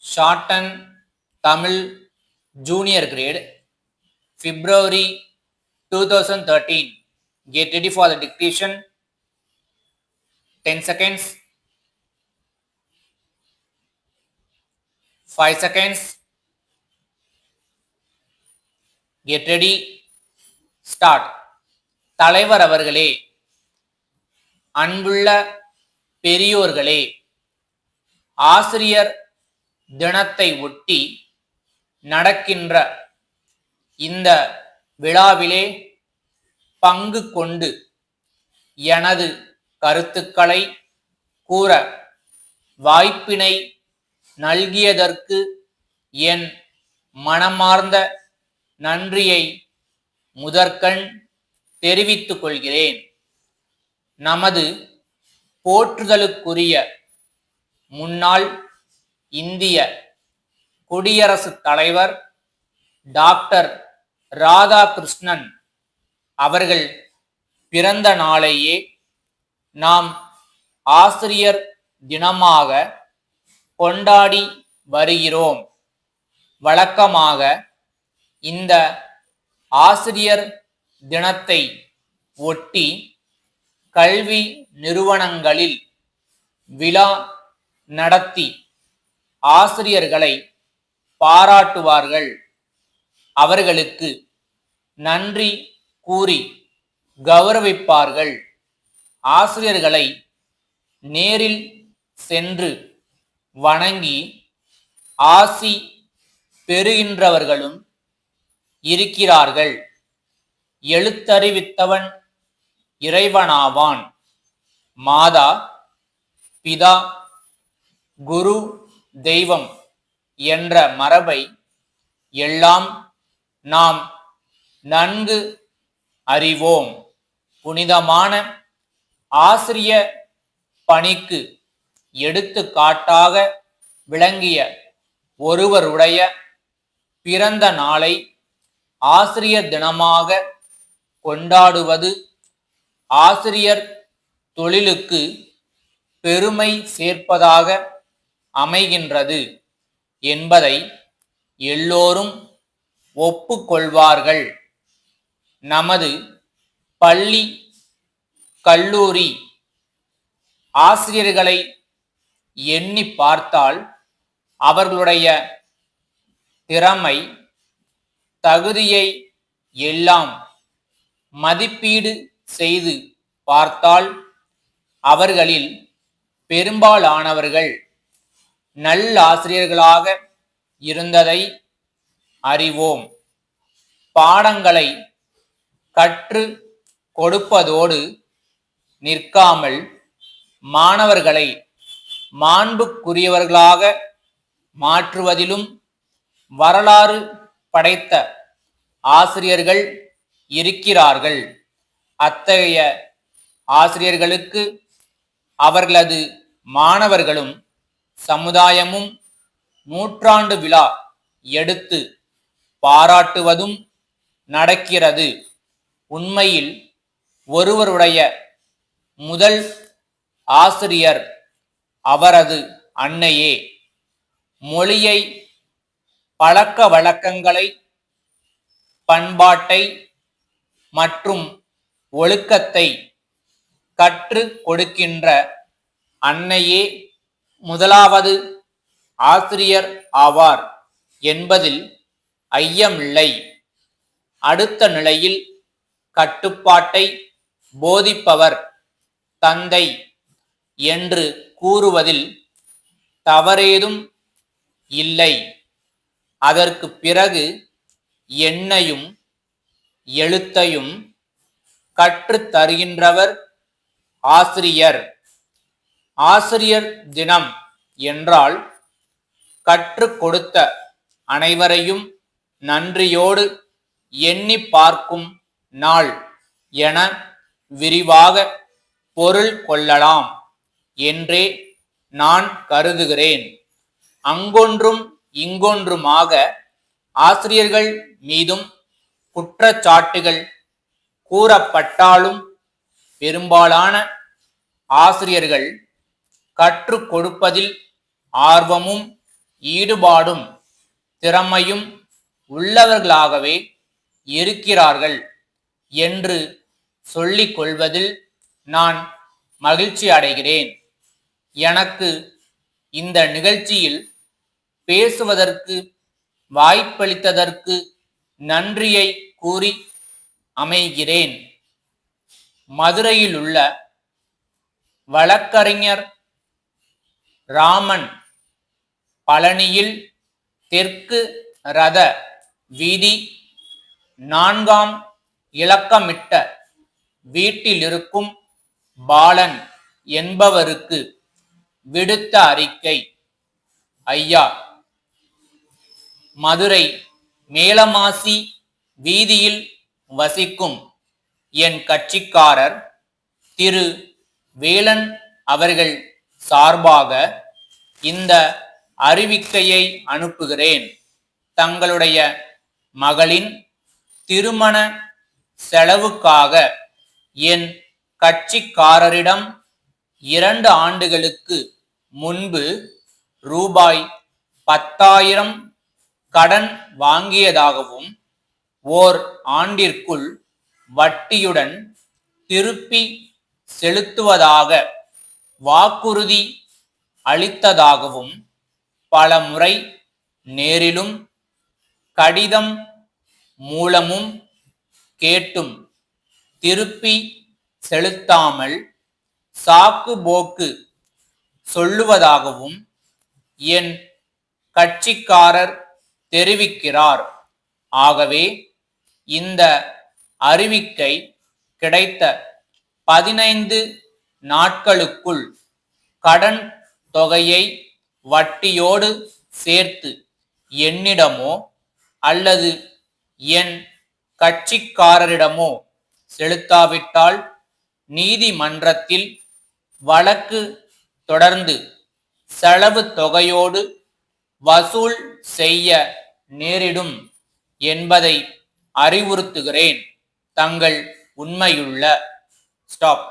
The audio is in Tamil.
Shorten Tamil Junior Grade, February 2013. Get ready for the dictation. 10 seconds, 5 seconds. Get ready. Start. தலைவர் அவர்களே, அன்புள்ள பெரியோர்களே, ஆசிரியர் தினத்தை ஒட்டி நடக்கின்ற இந்த விழாவிலே பங்கு கொண்டு எனது கருத்துக்களை கூற வாய்ப்பினை நல்கியதற்கு என் மனமார்ந்த நன்றியை முதற்கண் தெரிவித்துக் கொள்கிறேன். நமது போற்றுதலுக்குரிய முன்னாள் இந்திய குடியரசுத் தலைவர் டாக்டர் ராதாகிருஷ்ணன் அவர்கள் பிறந்த நாளையே நாம் ஆசிரியர் தினமாக கொண்டாடி வருகிறோம். வழக்கமாக இந்த ஆசிரியர் தினத்தை ஒட்டி கல்வி நிறுவனங்களில் விழா நடத்தி ஆசிரியர்களை பாராட்டுவார்கள். அவர்களுக்கு நன்றி கூறி கௌரவிப்பார்கள். ஆசிரியர்களை நேரில் சென்று வணங்கி ஆசி பெறுகின்றவர்களும் இருக்கிறார்கள். எழுத்தறிவித்தவன் இறைவனாவான். மாதா பிதா குரு தெய்வம் என்ற மரபை எல்லாம் நாம் நன்கு அறிவோம். புனிதமான ஆசிரிய பணிக்கு எடுத்துக்காட்டாக விளங்கிய ஒருவருடைய பிறந்த நாளை ஆசிரியர் தினமாக கொண்டாடுவது ஆசிரியர் தொழிலுக்கு பெருமை சேர்ப்பதாக அமைகின்றது என்பதை எல்லோரும் ஒப்புக்கொள்வார்கள். நமது பள்ளி கல்லூரி ஆசிரியர்களை எண்ணி பார்த்தால் அவர்களுடைய திறமை தகுதியை எல்லாம் மதிப்பீடு செய்து பார்த்தால் அவர்களில் பெரும்பாலானவர்கள் நல்லாசிரியர்களாக இருந்ததை அறிவோம். பாடங்களை கற்று கொடுப்பதோடு நிற்காமல் மாணவர்களை மாண்புக்குரியவர்களாக மாற்றுவதிலும் வரலாறு படைத்த ஆசிரியர்கள் இருக்கிறார்கள். அத்தகைய ஆசிரியர்களுக்கு அவர்களது மாணவர்களும் சமுதாயமும் நூற்றாண்டு விழா எடுத்து பாராட்டுவதும் நடக்கிறது. உண்மையில் ஒருவருடைய முதல் ஆசிரியர் அவரது அன்னையே. மொழியை, பழக்க வழக்கங்களை, பண்பாட்டை மற்றும் ஒழுக்கத்தை கற்றுக் கொடுக்கின்ற அன்னையே முதலாவது ஆசிரியர் ஆவார் என்பதில் ஐயமில்லை. அடுத்த நிலையில் கட்டுப்பாட்டை போதிப்பவர் தந்தை என்று கூறுவதில் தவறேதும் இல்லை. அதற்கு பிறகு எண்ணையும் எழுத்தையும் கற்றுத் தருகின்றவர் ஆசிரியர். ஆசிரியர் தினம் என்றால் கற்றுக் கொடுத்த அனைவரையும் நன்றியோடு எண்ணி பார்க்கும் நாள் என விரிவாக பொருள் கொள்ளலாம் என்றே நான் கருதுகிறேன். அங்கொன்றும் இங்கொன்றுமாக ஆசிரியர்கள் மீதும் குற்றச்சாட்டுகள் கூறப்பட்டாலும் பெரும்பாலான ஆசிரியர்கள் கற்றுக் கொடுப்பதில் ஆர்வமும் ஈடுபாடும் திறமையும் உள்ளவர்களாகவே இருக்கிறார்கள் என்று சொல்லிக் கொள்வதில் நான் மகிழ்ச்சி அடைகிறேன். எனக்கு இந்த நிகழ்ச்சியில் பேசுவதற்கு வாய்ப்பளித்ததற்கு நன்றியை கூறி அமைகிறேன். மதுரையிலுள்ள வழக்கறிஞர் ராமன் பழனியில் தெற்கு ரத வீதி 4ஆம் இலக்கமிட்ட வீட்டிலிருக்கும் பாலன் என்பவருக்கு விடுத்த அறிக்கை. ஐயா, மதுரை மேலமாசி வீதியில் வசிக்கும் என் கட்சிக்காரர் திரு வேலன் அவர்கள் சார்பாக இந்த அறிவிக்கையை அனுப்புகிறேன். தங்களுடைய மகளின் திருமண செலவுக்காக என் கட்சிக்காரரிடம் 2 ஆண்டுகளுக்கு முன்பு ரூபாய் 10,000 கடன் வாங்கியதாகவும் ஓர் ஆண்டிற்குள் வட்டியுடன் திருப்பி செலுத்துவதாக வாக்குறுதி அளித்ததாகவும் பல முறை நேரிலும் கடிதம் மூலமும் கேட்டும் திருப்பி செலுத்தாமல் சாக்கு போக்கு சொல்லுவதாகவும் என் கட்சிக்காரர் தெரிவிக்கிறார். ஆகவே இந்த அறிவிக்கை கிடைத்த 15 நாட்களுக்குள் கடன் தொகையை வட்டியோடு சேர்த்து என்னிடமோ அல்லது என் கட்சிக்காரரிடமோ செலுத்தாவிட்டால் நீதிமன்றத்தில் வழக்கு தொடர்ந்து செலவு தொகையோடு வசூல் செய்ய நேரிடும் என்பதை அறிவுறுத்துகிறேன். தங்கள் உண்மையுள்ள ஸ்டாப்.